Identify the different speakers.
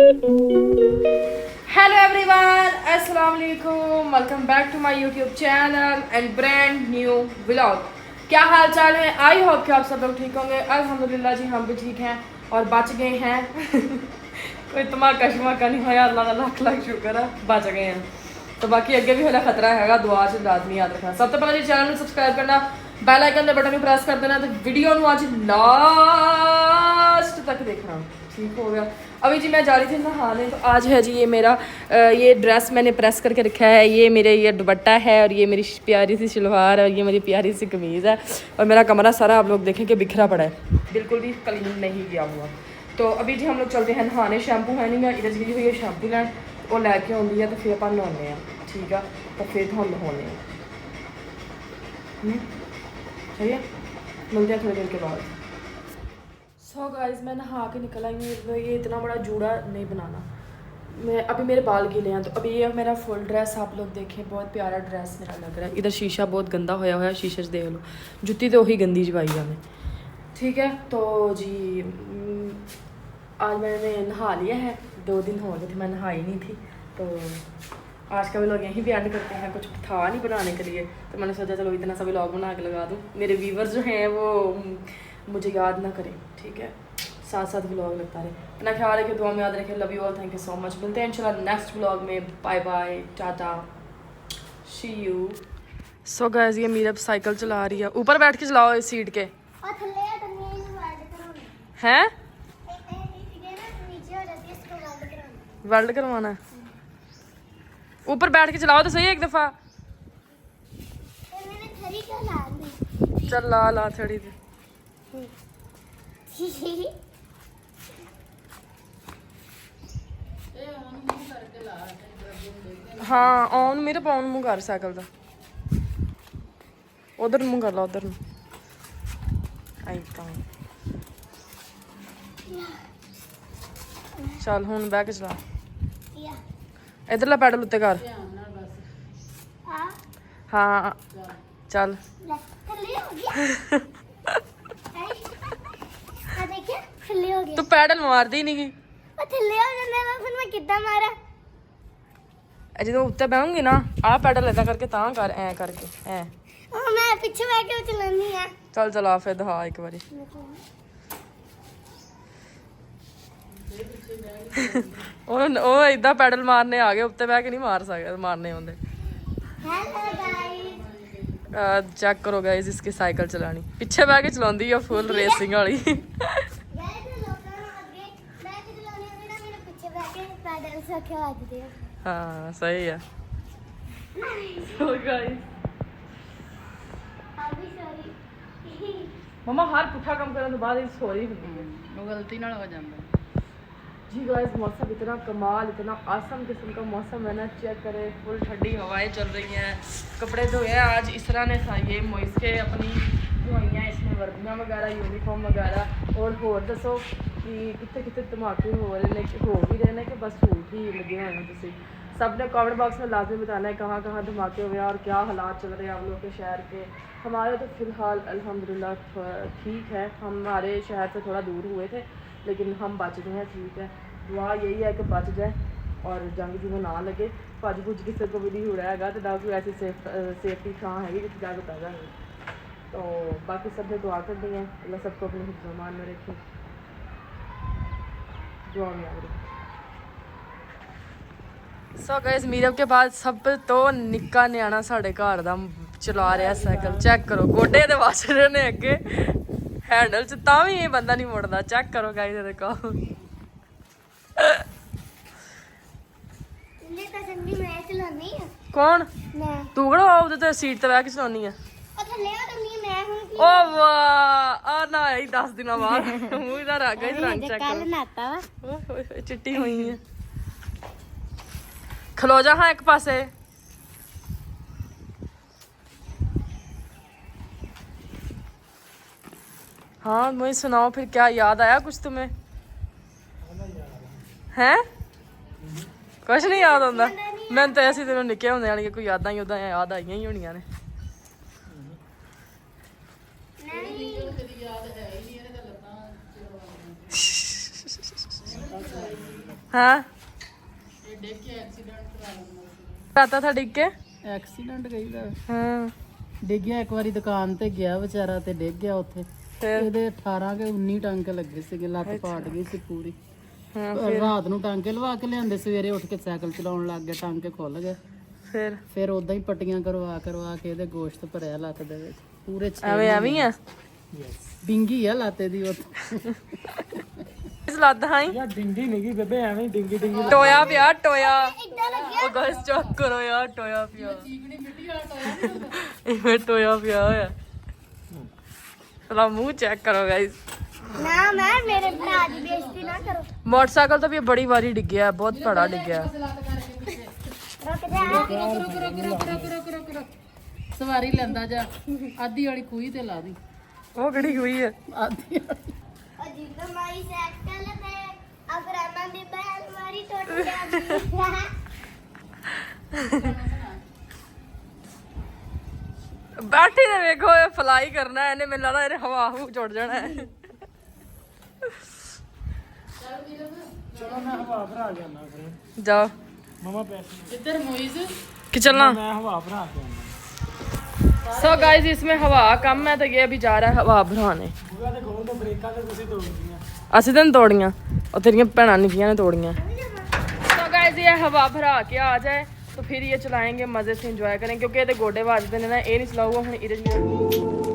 Speaker 1: Hello everyone, अस्सलाम वालेकुम। Welcome back to my YouTube channel and brand new vlog. क्या हाल चाल है? आई होप कि आप सब लोग ठीक होंगे। अल्हम्दुलिल्लाह जी, हम भी ठीक हैं और बच गए हैं। कोई धमाका शमाका नहीं होया, अल्लाह का लाख लाख शुक्र है, बच गए हैं। तो बाकी अगे भी होना खतरा है, दुआ च लाजमी याद रखना। सब तो पहले जी चैनल में सबसक्राइब करना, बैल आइकन के बटन में प्रेस कर देना। तो वीडियो में आज लास्ट तक देखना। ठीक हो गया। अभी जी मैं जा रही थी नहाने, तो आज है जी ये मेरा ये ड्रेस मैंने प्रेस करके रखा है। ये मेरे ये दुपट्टा है और ये मेरी प्यारी सी शलवार और ये मेरी प्यारी सी कमीज़ है। और मेरा कमरा सारा आप लोग देखें कि बिखरा पड़ा है, बिल्कुल भी क्लीन नहीं गया हुआ। तो अभी जी हम लोग चलते हैं नहाने। शैम्पू है नहीं, मैं इधर जी हुई है शैम्पू लैन, वो लैके आँदी है तो फिर अपन नहाने हैं। ठीक है, तो फिर हम नहाने हैं। सही है, मिलते हैं थोड़ी देर के बाद। सो गाइस, मैं नहा के निकल आई हूँ। ये इतना बड़ा जूड़ा नहीं बनाना। मैं अभी मेरे बाल गीले हैं, तो अभी ये मेरा फुल ड्रेस आप लोग देखें, बहुत प्यारा ड्रेस मेरा लग रहा है। इधर शीशा बहुत गंदा होया हुआ है, शीशे से देख लो। जुत्ती तो वही गंदी जवाई है मैं। ठीक है, तो जी आज मैंने नहा लिया है। 2 दिन हो गए थे मैं नहाई नहीं थी, तो आज का व्लॉग यहीं भी एंड करते हैं। कुछ था नहीं बनाने के लिए, तो मैंने सोचा चलो इतना सा व्लॉग बना के लगा दूँ, मेरे व्यूवर्स जो हैं वो मुझे याद ना करें। ठीक है, साथ साथ व्लॉग लगता रहे। अपना ख्याल रखें, दुआ में याद रखें। Love you all, thank you so much. मिलते हैं इंशाल्लाह नेक्स्ट व्लॉग में। Bye bye, tata, see you. So guys, ये मीरा साइकिल चला रही है। ऊपर बैठ के चलाओ इस सीट के। हैं वेल्ड करवाना है? ऊपर बैठ के चलाओ तो सही एक दफा। चल ला ला थोड़ी सी। हाँ ऑन मेरे पाउन मुँह कर साइकिल का। उधर मुँह कर ला, उधर आई चल हूँ बह के चला। इधरला पैडल उत्ते कर। हाँ चल। तू पैडल मार दी नहीं जो उत्ते बहूंगी ना, आ पैडल ऐसा करके ता कर, ऐ करके ऐ।
Speaker 2: मैं पीछे बैठ के चलानी है।
Speaker 1: चल चला फिर दिखा एक बारी। ਉਹ ਇਦਾਂ ਪੈਡਲ ਮਾਰਨੇ ਆ ਗਏ, ਉੱਤੇ ਬਹਿ ਕੇ ਨਹੀਂ ਮਾਰ ਸਕਦੇ, ਮਾरने ਹੁੰਦੇ।
Speaker 2: हेलो गाइस,
Speaker 1: चेक करो गाइस इसकी साइकिल चलानी, पीछे बह के चलाਉਂਦੀ ਆ फुल रेसिंग वाली।
Speaker 2: गाइस लोगों आगे मैं भी चलानी है ना, मेरे पीछे बैठ के पैडल से खेल आते हैं।
Speaker 1: हाँ सही है। So guys,
Speaker 2: अभी सॉरी
Speaker 1: मम्मा हर पुठा काम करने तो बाद सॉरी होती है,
Speaker 3: वो गलती ना हो जाता
Speaker 1: जी गाइस। मौसम इतना कमाल, इतना आसम किस्म का मौसम है ना, चेक करें। फुल ठंडी हवाएं चल रही हैं। कपड़े धोए हैं आज इसरा ने, ये मोइस के अपनी धोई हैं इसमें, वर्दियाँ वगैरह, यूनिफॉर्म वगैरह। और दसो कि कितने कितने धमाके हो रहे हैं, हो भी रहे हैं कि बस झूठ ही लगे हुए हैं। तुम सब ने कमेंट बॉक्स में लाजमी बताना है कहाँ कहाँ धमाके हुए हैं और क्या हालात चल रहे हैं आप लोग के शहर के। हमारे तो फ़िलहाल अल्हम्दुलिल्लाह ठीक है, हमारे शहर से थोड़ा दूर हुए थे लेकिन हम बच गए हैं। ठीक है, दुआ यही है कि बच जाए और जंग जुंग ना लगे, भज भुज किसी को भी नहीं हो रहा है तो ना कोई ऐसी सेफ्टी थां हैगी जिससे जाकर पै जाएंगे। तो बाकी सब ने दुआ कर दी है, अल्लाह सबको अपने हिफ्ज़-ओ-अमान में रखे, दुआ में याद रखें। सो गाइस, मीरव के बाद सब तो निक्का न्याणा साढ़े घर दा चला रहा साइकिल। चेक करो गोडे दे वस रहे ने अगे हैंडल च, तां भी ये बंदा नहीं मुड़दा। चेक करो गाइस, देखो
Speaker 2: ले तो संगी मैं चलानी है।
Speaker 1: कौन
Speaker 2: मैं
Speaker 1: तू कड़ा उधर ते सीट ते बैठ के चलानी है?
Speaker 2: थल्ले उतरनी मैं हूं की।
Speaker 1: ओ वाह, आ ना आई 10 दिनों बाद मुंह इधर आ गई, रंग चेक
Speaker 2: कल
Speaker 1: करो।
Speaker 2: नाता वा
Speaker 1: ओए चिट्टी हुई है। खलो जा हाँ एक पासे। हाँ मुझे सुनाओ फिर, क्या याद आया कुछ तुम्हें? हैं कुछ नहीं याद आता मैं तो, ऐसे तेनों निके होंदे यानी कि कोई यादां ही उदा याद आईयां ही होनियां ने। ਹਾਂ
Speaker 3: ਇਹ ਡਿੱਗ ਕੇ ਐਕਸੀਡੈਂਟ ਕਰਾ ਲੈਂਦਾ
Speaker 1: ਰਾਤਾ ਤਾਂ ਡਿੱਗ ਕੇ
Speaker 3: ਐਕਸੀਡੈਂਟ ਕਹੀਦਾ
Speaker 1: ਹਾਂ
Speaker 3: ਡਿੱਗਿਆ ਇੱਕ ਵਾਰੀ ਦੁਕਾਨ ਤੇ ਗਿਆ ਵਿਚਾਰਾ ਤੇ ਡਿੱਗ ਗਿਆ ਉੱਥੇ
Speaker 1: ਫਿਰ
Speaker 3: ਇਹਦੇ 18 ਕੇ 19 ਟਾਂਕੇ ਲੱਗੇ ਸੀਗੇ ਲੱਤ ਪਾੜ ਗਈ ਸੀ ਪੂਰੀ
Speaker 1: ਹਾਂ
Speaker 3: ਰਾਤ ਨੂੰ ਟਾਂਕੇ ਲਵਾ ਕੇ ਲਿਆਂਦੇ ਸਵੇਰੇ ਉੱਠ ਕੇ ਸਾਈਕਲ ਚਲਾਉਣ ਲੱਗ ਗਿਆ ਟਾਂਕੇ ਖੁੱਲ ਗਏ ਫਿਰ ਉਦਾਂ ਹੀ ਪੱਟੀਆਂ ਕਰਵਾ ਕੇ ਇਹਦੇ ਗੋਸ਼ਤ ਭਰਿਆ ਲੱਤ ਦੇ ਵਿੱਚ ਪੂਰੇ 6
Speaker 1: ਐਵੇਂ ਆ
Speaker 3: ਬਿੰਗੀ ਆ ਲਾਤੇ ਦੀ ਉੱਥੇ
Speaker 1: ਇਸ ਲੱਦ ਹਾਂ
Speaker 4: ਯਾਰ ਡਿੰਗੀ ਨਹੀਂ ਗਈ ਬੇਬੇ ਐਵੇਂ ਡਿੰਗੀ ਡਿੰਗੀ
Speaker 1: ਟੋਇਆ ਪਿਆ ਟੋਇਆ
Speaker 2: ਇੱਦਾਂ ਲੱਗਿਆ
Speaker 1: ਉਹ ਗਾਇਸ ਚੈੱਕ ਕਰੋ ਯਾਰ ਟੋਇਆ ਪਿਆ ਇਹ ਟੋਇਆ ਪਿਆ ਹੋਇਆ ਚਲਾ ਮੂੰਹ ਚੈੱਕ ਕਰੋ ਗਾਇਸ
Speaker 2: ਨਾ ਮੈਂ ਮੇਰੇ ਭਰਾ ਦੀ ਬੇਇੱਜ਼ਤੀ ਨਾ ਕਰੋ
Speaker 1: मोटरसाइकिल तो भी बड़ी बारी डिग गया बहुत बड़ा डिग गया
Speaker 2: ਰੁਕ ਜਾ
Speaker 3: ਸਵਾਰੀ ਲੈਂਦਾ ਜਾ ਆਦੀ ਵਾਲੀ ਖੂਹੀ ਤੇ ਲਾ ਦੀ
Speaker 1: वो गड़ी हुई है
Speaker 3: ਆਦੀ
Speaker 2: ਅਜੀਬ ਮਾਈ ਸਾਈਕਲ ਤੇ ਅਗਰਾਮਾਂ ਦੀ ਬੈਲ ਮਾਰੀ ਟੁੱਟ ਗਿਆ
Speaker 1: बैठी ने देखो ये फ्लाई करना है इन्हें मिलना ना इन्हें हवा हू चढ़ जाना है
Speaker 4: ਚਲੋ ਮੈਂ ਹਵਾ ਭਰਾ ਕੇ ਆਉਣਾ ਫਿਰ
Speaker 1: जाओ
Speaker 4: ਮਮਾ ਪੈਸੇ
Speaker 3: ਇੱਧਰ ਮੋਇਜ਼
Speaker 1: कि चलना
Speaker 4: ਮੈਂ ਹਵਾ ਭਰਾ ਕੇ ਆਉਣਾ
Speaker 1: सो गाइस इसमें हवा कम है तो ये अभी जा रहा है हवा भराने
Speaker 4: ਬੁਗਾ ਤੇ ਖੋਲ ਦੋ ਬ੍ਰੇਕਾਂ ਤੇ ਤੁਸੀਂ ਤੋੜਦੀਆਂ
Speaker 1: ਅਸੀਂ ਤਾਂ ਨੀ ਤੋੜੀਆਂ ਉਹ ਤੇਰੀਆਂ ਭੈਣਾਂ ਨਿੱਕੀਆਂ ਨੇ ਤੋੜੀਆਂ तो गाइस ये हवा भरा के आ जाए तो फिर ये चलाएंगे मजे से एंजॉय करेंगे क्योंकि ये गोडे बाजते ने ना ये नहीं चलाऊगा हम इधर